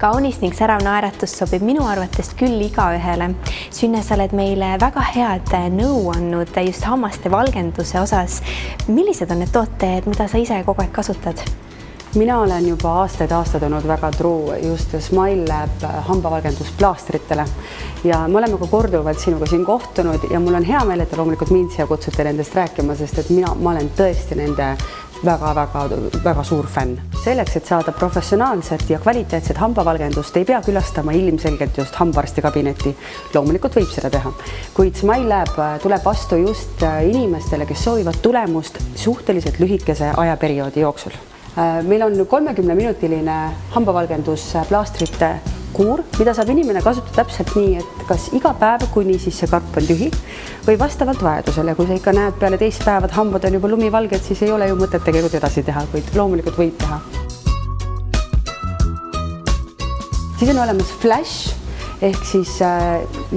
kaunis ning särav naeratus sobib minu arvates küll igaühele. Sünne, sa oled meile väga head nõu andnud just hammaste valgenduse osas. Millised on need tooted, mida sa ise kogu aeg kasutad? Mina olen juba aastaid olnud väga truu just SmileLab hambavalgendusplaastritele ja me oleme ka korduvalt sinuga siin kohtunud ja mul on hea meel, et te loomulikult mind siia kutsute nendest rääkima, sest et ma olen tõesti nende väga suur fänn. Selleks, et saada professionaalset ja kvaliteetset hambavalgendust, ei pea külastama ilmselgelt just hambaarsti kabinetti. Loomulikult võib seda teha, kuid SmileLab tuleb vastu just inimestele, kes soovivad tulemust suhteliselt lühikese ajaperioodi jooksul. Meil on 30-minutiline hambavalgendusplaastrite kuur, mida saab inimene kasutada täpselt nii, et kas iga päev, kuni siis see karp on tühi või vastavalt vajadusele. Kui sa ikka näed peale teist päevad hambad on juba lumivalged, siis ei ole ju mõtet tegelikult edasi teha, kuid loomulikult võib teha. Siis on olemas flash, ehk siis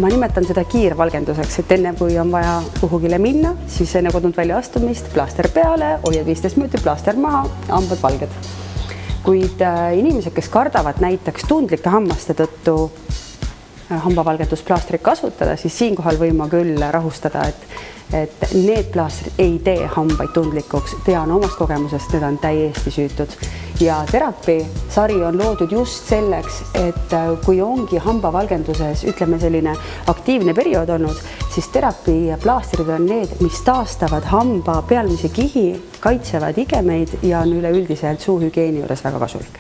ma nimetan seda kiirvalgenduseks, et enne kui on vaja kuhugile minna, siis enne kodunt välja astumist, plaaster peale, hoiad 15 minutit, plaaster maha, hambad valged. Kuid inimesed, kes kardavad näiteks tundlike hammaste tõttu hambavalgendusplaastrit kasutada, siis siinkohal võin ma küll rahustada, et need plaastrid ei tee hambaid tundlikuks. Tean omast kogemusest, need on täiesti süütud. Ja terapiasari on loodud just selleks, et kui ongi hambavalgenduses, ütleme selline aktiivne periood olnud, siis terapiaplaastrid on need, mis taastavad hamba pealmise kihi, kaitsevad igemeid ja on üleüldiselt suuhügieeni juures väga kasulik.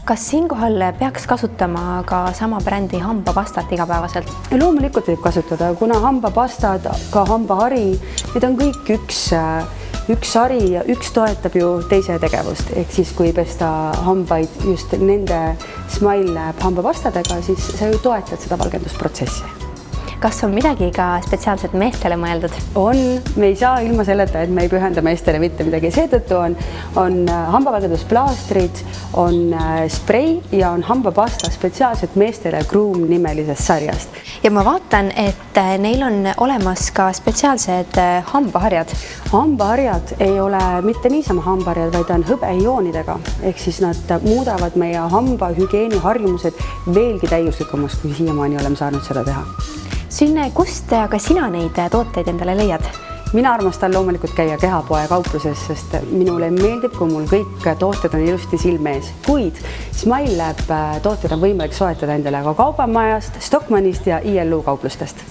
Kas siinkohal peaks kasutama ka sama brändi hambapastat igapäevaselt? Loomulikult võib kasutada, kuna hambapastad, ka hambahari, need on kõik üks sari ja üks toetab ju teise tegevust. Ehk siis, kui pesta hambaid just nende SmileLab hambapastadega, siis sa ju toetad seda valgendusprotsessi. Kas on midagi ka spetsiaalselt meestele mõeldud? On, me ei saa ilma selleta, et me ei pühenda meestele mitte midagi. Seetõttu on hambavalgendusplaastrid, on sprei ja on hambapasta spetsiaalselt meestele Groom nimelisest sarjast. Ja ma vaatan, et neil on olemas ka spetsiaalsed hambaharjad. Hambaharjad ei ole mitte niisama hambaharjad, vaid on hõbeioonidega. Ehk siis nad muudavad meie hambahügieeni harjumused veelgi täiuslikumaks, kui siiamaani oleme saanud seda teha. Sünne, kust aga sina neid tooteid endale leiad? Mina armastan loomulikult käia Kehapoe kaupluses, sest minule meeldib, kui mul kõik tooted on ilusti silme ees. Kuid SmileLab tooted on võimalik soetada endale ka Kaubamajast, Stockmannist ja ILU kauplustest.